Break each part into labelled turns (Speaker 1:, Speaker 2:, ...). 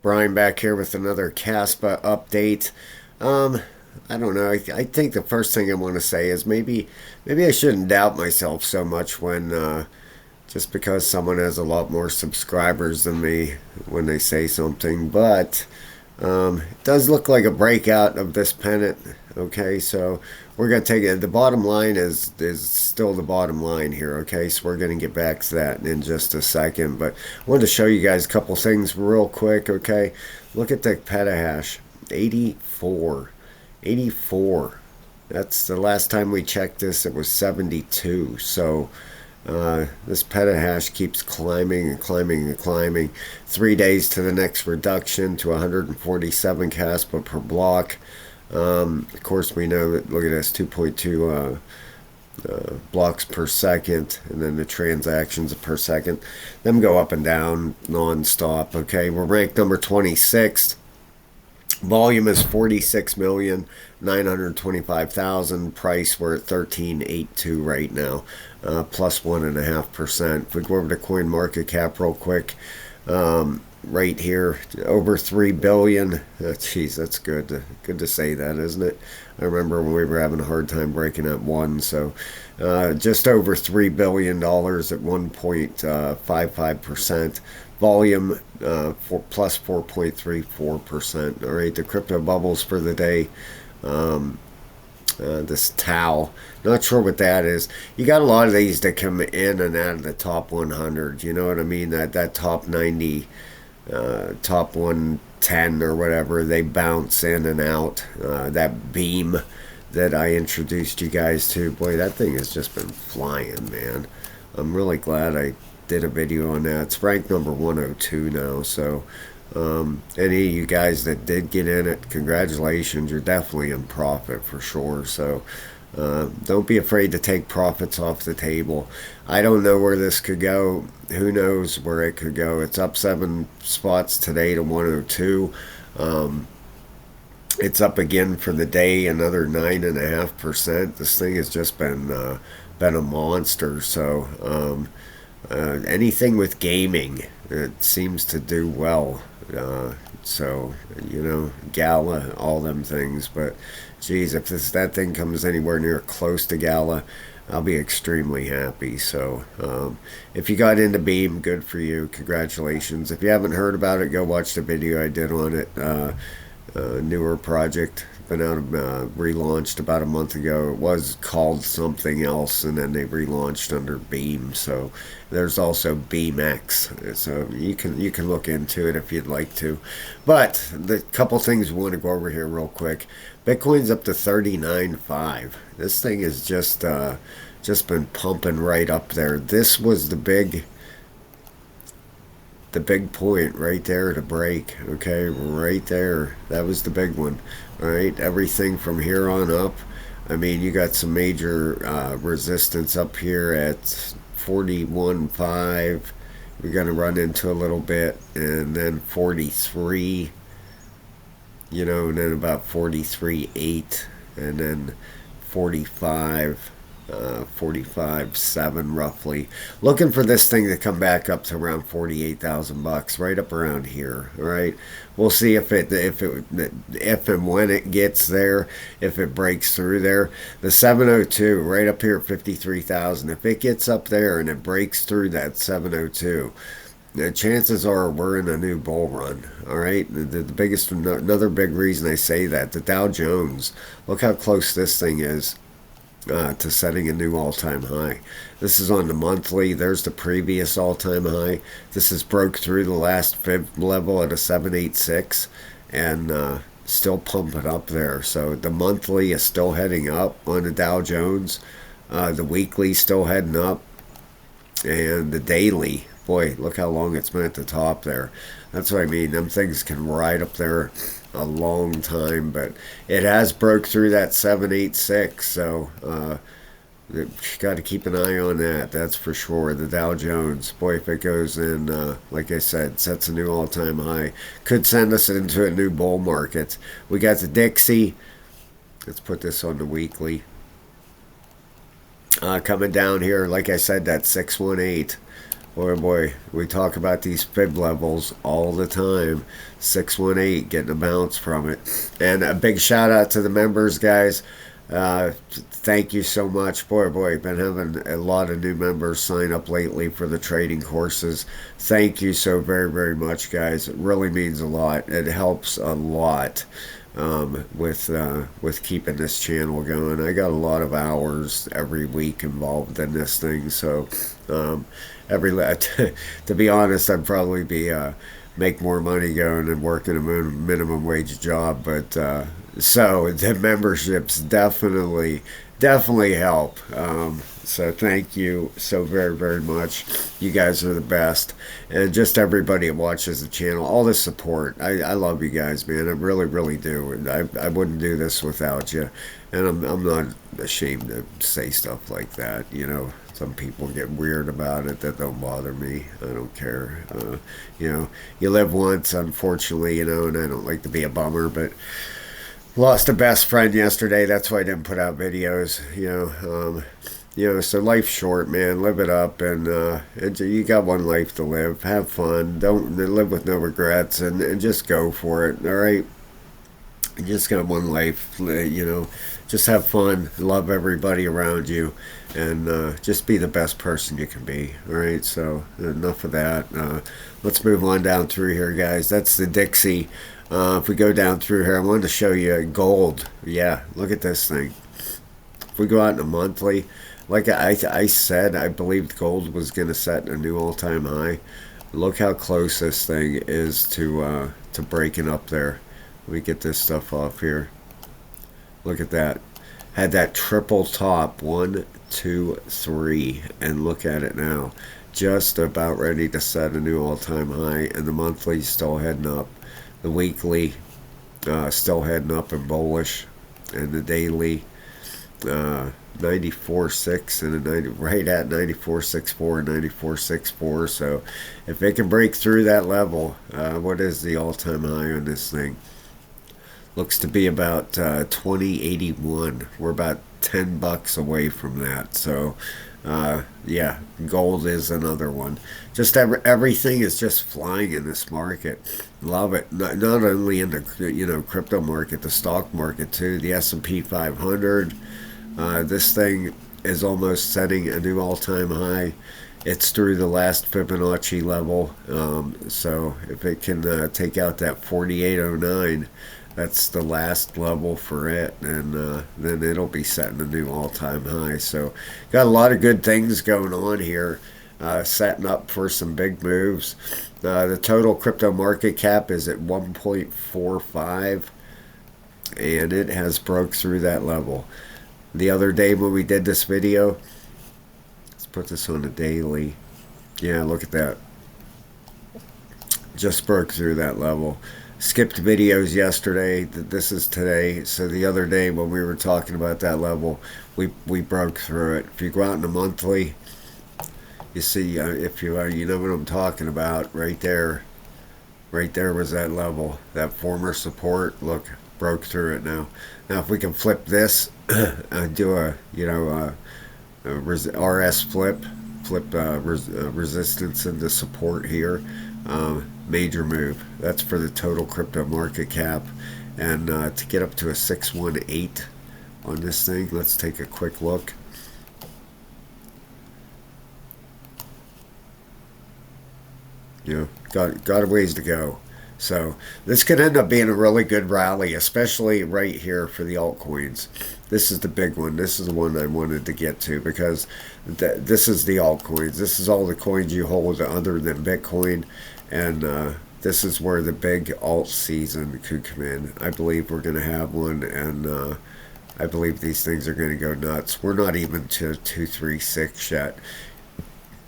Speaker 1: Brian back here with another Caspa update. Um, I don't know. I think the first thing I want to say is maybe I shouldn't doubt myself so much when just because someone has a lot more subscribers than me when they say something. But it does look like a breakout of this pennant. Okay, so we're gonna take it. The bottom line is still the bottom line here. Okay, so we're gonna get back to that in just a second. But I wanted to show you guys a couple things real quick. Okay, look at the petahash, 84, 84. That's the last time we checked this. It was 72. So this petahash keeps climbing and climbing and climbing. 3 days to the next reduction to 147 Caspa per block. Of course, we know that, look at this, 2.2 blocks per second, and then the transactions per second. Them go up and down non-stop. Okay, we're ranked number 26. Volume is 46,925,000. Price, we're at 13.82 right now, plus 1.5%. If we go over to Coin Market Cap real quick, right here, over 3 billion. Geez, that's good to say that, isn't it? I remember when we were having a hard time breaking at one. So just over $3 billion at 1.55%. Volume for plus 4.34%. All right, the crypto bubbles for the day. This Tau, not sure what that is. You got a lot of these that come in and out of the top 100. You know what I mean? That top 90, top 110 or whatever, they bounce in and out. That beam that I introduced you guys to, boy, that thing has just been flying, man. I'm really glad I did a video on that. It's ranked number 102 now. So any of you guys that did get in it, congratulations. You're definitely in profit for sure. So don't be afraid to take profits off the table. I don't know where this could go. Who knows where it could go? It's up 7 spots today to 102. It's up again for the day, another 9.5%. This thing has just been a monster. So anything with gaming, it seems to do well. So, you know, Gala, all them things. But, geez, if that thing comes anywhere near close to Gala, I'll be extremely happy. So, if you got into Beam, good for you. Congratulations. If you haven't heard about it, go watch the video I did on it. Newer project. Been out of relaunched about a month ago. It was called something else, and then they relaunched under Beam. So there's also BeamX. So you can look into it if you'd like to. But the couple things we want to go over here real quick. Bitcoin's up to 39.5. This thing is just been pumping right up there. This was the big point right there to break. Okay, right there, that was the big one. All right, everything from here on up, I mean, you got some major resistance up here at 41.5. We're going to run into a little bit, and then 43, you know, and then about 43.8, and then 45, 45.7 roughly. Looking for this thing to come back up to around 48,000 bucks, right up around here. All right, we'll see if and when it gets there, if it breaks through there. The 702 right up here at 53,000. If it gets up there and it breaks through that 702. The chances are we're in a new bull run. All right, the biggest, another big reason I say that, the Dow Jones. Look how close this thing is to setting a new all-time high. This is on the monthly. There's the previous all-time high. This has broke through the last fib level at a 786 and still pumping up there. So the monthly is still heading up on the Dow Jones. The weekly still heading up, and the daily, boy, look how long it's been at the top there. That's what I mean. Them things can ride up there a long time, but it has broke through that 786. So you got to keep an eye on that. That's for sure. The Dow Jones, boy, if it goes in, like I said, sets a new all-time high, could send us into a new bull market. We got the Dixie. Let's put this on the weekly. Coming down here, like I said, that 618. Boy, boy, we talk about these fib levels all the time. 618, getting a bounce from it. And a big shout out to the members, guys. Thank you so much. Boy, been having a lot of new members sign up lately for the trading courses. Thank you so very much, guys. It really means a lot. It helps a lot with keeping this channel going. I got a lot of hours every week involved in this thing, so every to be honest, I'd probably be make more money going and working a minimum wage job, but so the memberships definitely help. So thank you so very much. You guys are the best, and just everybody that watches the channel, all the support. I love you guys, man. I really do. And I wouldn't do this without you, and I'm not ashamed to say stuff like that. You know, some people get weird about it. That don't bother me. I don't care. You know, you live once, unfortunately. You know, and I don't like to be a bummer, but lost a best friend yesterday. That's why I didn't put out videos. You know, so life's short, man. Live it up, and you got one life to live. Have fun. Don't live with no regrets, and just go for it. All right. You just got one life. You know, just have fun. Love everybody around you, and just be the best person you can be. All right. So enough of that. Let's move on down through here, guys. That's the Dixie. If we go down through here, I wanted to show you gold. Yeah, look at this thing. If we go out in a monthly, like I said, I believed gold was going to set a new all-time high. Look how close this thing is to breaking up there. Let me get this stuff off here. Look at that. Had that triple top, 1, 2, 3, and look at it now. Just about ready to set a new all-time high, and the monthly still heading up. The weekly still heading up and bullish, and the daily 94.6 and a 90, right at 94.64 and 94.64. So if it can break through that level, what is the all-time high on this thing? Looks to be about 2081. We're about $10 away from that. So yeah, gold is another one. Just everything is just flying in this market. Love it. Not only in the crypto market, the stock market too. The S&P 500. This thing is almost setting a new all-time high. It's through the last Fibonacci level. So if it can take out that 4809, that's the last level for it, and then it'll be setting a new all-time high. So got a lot of good things going on here, setting up for some big moves. The total crypto market cap is at 1.45, and it has broke through that level. The other day when we did this video, let's put this on a daily. Yeah, look at that. Just broke through that level. Skipped videos yesterday. This is today. So the other day when we were talking about that level, we broke through it. If you go out in a monthly, you see, if you know what I'm talking about, right there was that level, that former support. Look, broke through it now. Now if we can flip this and do a RS flip resistance into support here. Major move. That's for the total crypto market cap, and to get up to a 618 on this thing, let's take a quick look. You know, got a ways to go. So this could end up being a really good rally, especially right here for the altcoins. This is the big one. This is the one I wanted to get to, because this is the altcoins. This is all the coins you hold other than Bitcoin. And this is where the big alt season could come in. I believe we're going to have one, and I believe these things are going to go nuts. We're not even to 236 yet.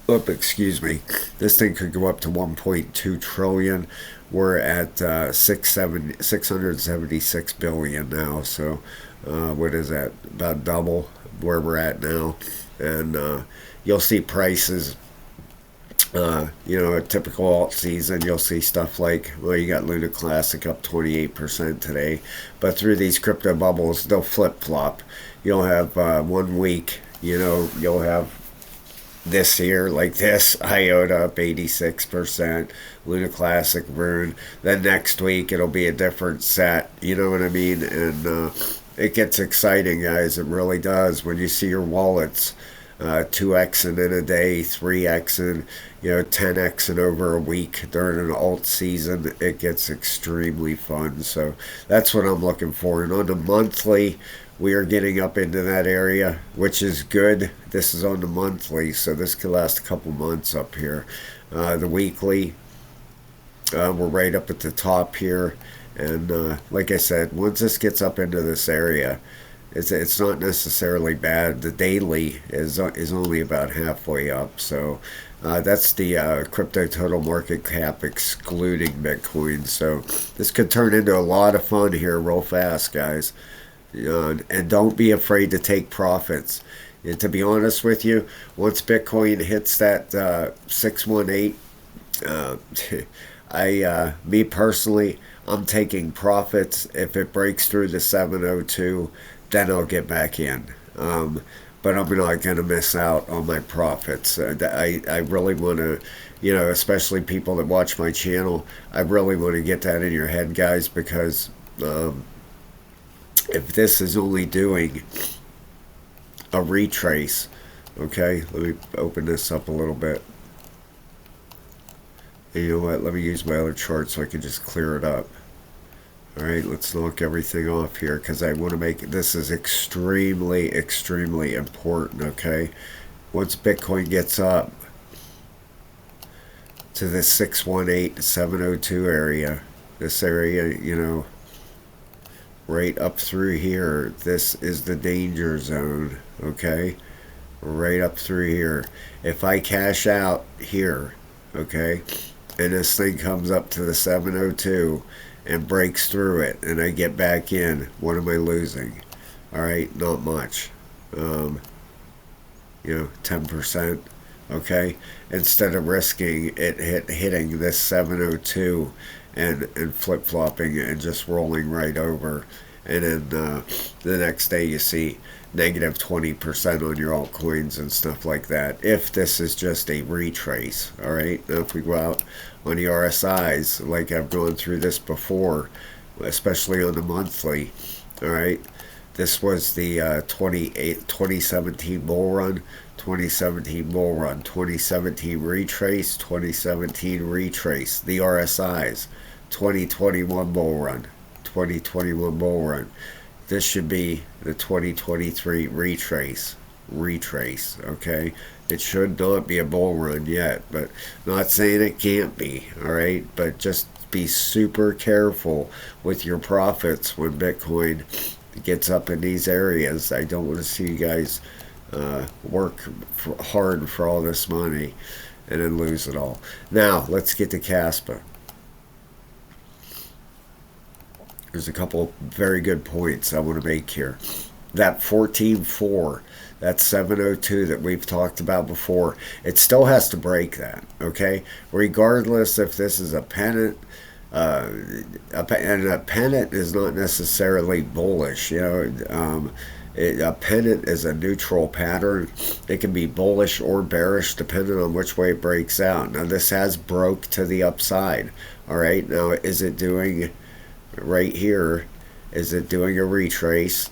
Speaker 1: Excuse me. This thing could go up to 1.2 trillion. We're at 676 billion now. So what is that? About double where we're at now. And you'll see prices. You know, a typical alt season, you'll see stuff like, well, you got Luna Classic up 28% today, but through these crypto bubbles, they'll flip-flop. You'll have 1 week, you know, you'll have this year, like this, iota up 86%, Luna Classic Rune. Then next week it'll be a different set, you know what I mean? And it gets exciting, guys. It really does. When you see your wallets 2xing in a day, 3xing, 10xing over a week during an alt season, it gets extremely fun. So that's what I'm looking for. And on the monthly, we are getting up into that area, which is good. This is on the monthly, so this could last a couple months up here. The weekly, we're right up at the top here. And like I said, once this gets up into this area, it's not necessarily bad. The daily is only about halfway up. So that's the crypto total market cap excluding Bitcoin. So this could turn into a lot of fun here real fast, guys. And don't be afraid to take profits. And to be honest with you, once Bitcoin hits that 618, uh, me personally, I'm taking profits. If it breaks through the 702, then I'll get back in. But I'm not going to miss out on my profits. I really want to, especially people that watch my channel, I really want to get that in your head, guys, because if this is only doing a retrace, okay, let me open this up a little bit. And you know what? Let me use my other chart so I can just clear it up. All right, let's knock everything off here because I want to make this is extremely, extremely important, okay? Once Bitcoin gets up to the 618 702 area, this area, right up through here, this is the danger zone, okay? Right up through here. If I cash out here, okay, and this thing comes up to the 702 and breaks through it and I get back in, what am I losing? All right, not much. 10%, okay? Instead of risking it hitting this 702 and flip-flopping and just rolling right over. And then the next day you see negative 20% on your altcoins and stuff like that. If this is just a retrace, all right? Now if we go out on the RSIs, like I've gone through this before, especially on the monthly, all right? This was the 2017 bull run, 2017 bull run, 2017 retrace, 2017 retrace, the RSIs, 2021 bull run, 2021 bull run. This should be the 2023 retrace, okay? It should not be a bull run yet, but not saying it can't be, all right? But just be super careful with your profits when Bitcoin gets up in these areas. I don't want to see you guys work hard for all this money and then lose it all. Now, let's get to Caspa. There's a couple very good points I want to make here. That 14.4, that 702 that we've talked about before, it still has to break that, okay? Regardless if this is a pennant, and a pennant is not necessarily bullish, a pennant is a neutral pattern. It can be bullish or bearish depending on which way it breaks out. Now this has broke to the upside, all right? Now is it doing right here, is it doing a retrace,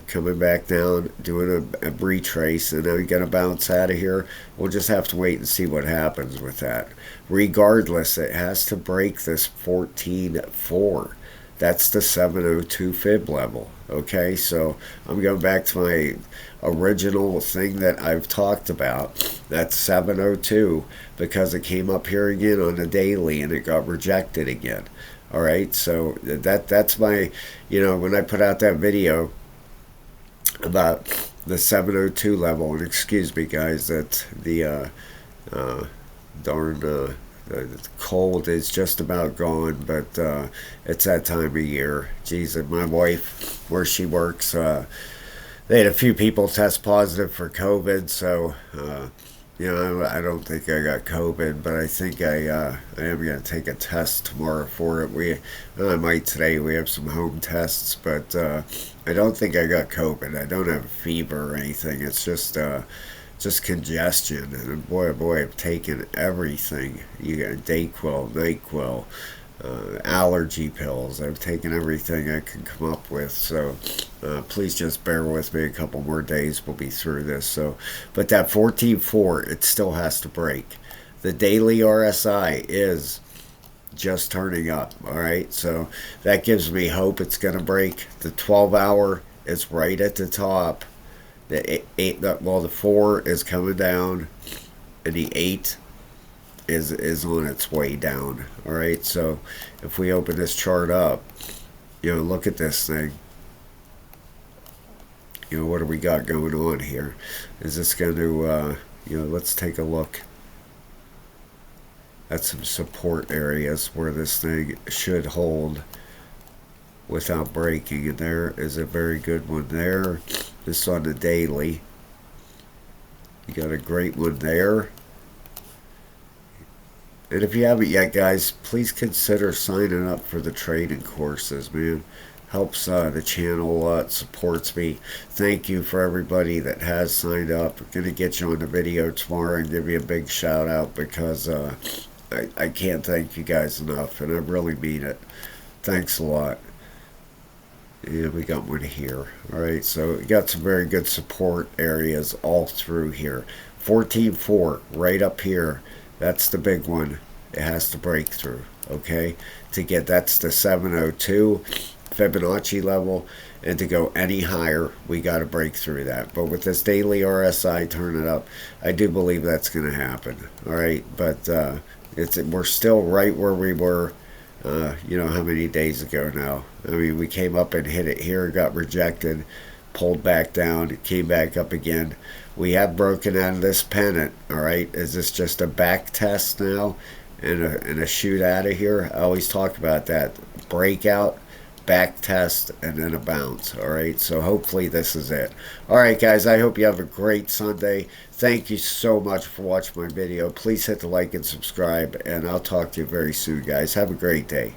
Speaker 1: coming back down, doing a retrace, and then we're going to bounce out of here? We'll just have to wait and see what happens with that. Regardless, it has to break this 14.4. That's the 702 fib level, okay? So I'm going back to my original thing that I've talked about. That's 702 because it came up here again on the daily and it got rejected again. All right, so that's my, when I put out that video about the 702 level, and excuse me, guys, that the the cold is just about gone, but it's that time of year. Geez, and my wife, where she works, they had a few people test positive for COVID, so I don't think I got COVID, but I think I am going to take a test tomorrow for it. I might today. We have some home tests, but I don't think I got COVID. I don't have a fever or anything. It's just just congestion. And boy, oh boy, I've taken everything. You got Dayquil, NyQuil, allergy pills. I've taken everything I can come up with. So please just bear with me a couple more days. We'll be through this. So, but that 14.4, it still has to break. The daily RSI is just turning up. All right, so that gives me hope it's going to break. The 12-hour is right at the top. The eight, well, the 4 is coming down, and the 8 is on its way down. All right, so if we open this chart up, look at this thing. What do we got going on here? Is this going to, let's take a look at some support areas where this thing should hold without breaking. And there is a very good one there. This on the daily. You got a great one there. And if you haven't yet, guys, please consider signing up for the trading courses, man. Helps the channel, it supports me. Thank you for everybody that has signed up. I'm going to get you on the video tomorrow and give you a big shout out because I can't thank you guys enough, and I really mean it. Thanks a lot. And we got one here. All right, so we got some very good support areas all through here. 14.4 right up here. That's the big one. It has to break through. Okay, to get that's the 702 Fibonacci level, and to go any higher, we got to break through that. But with this daily RSI turning up, I do believe that's going to happen. All right, but we're still right where we were. How many days ago now? I mean, we came up and hit it here, got rejected, pulled back down, came back up again. We have broken out of this pennant. All right, is this just a back test now and a shoot out of here? I always talk about that breakout, back test, and then a bounce. All right, so hopefully this is it. All right, guys, I hope you have a great Sunday. Thank you so much for watching my video. Please hit the like and subscribe, and I'll talk to you very soon, guys. Have a great day.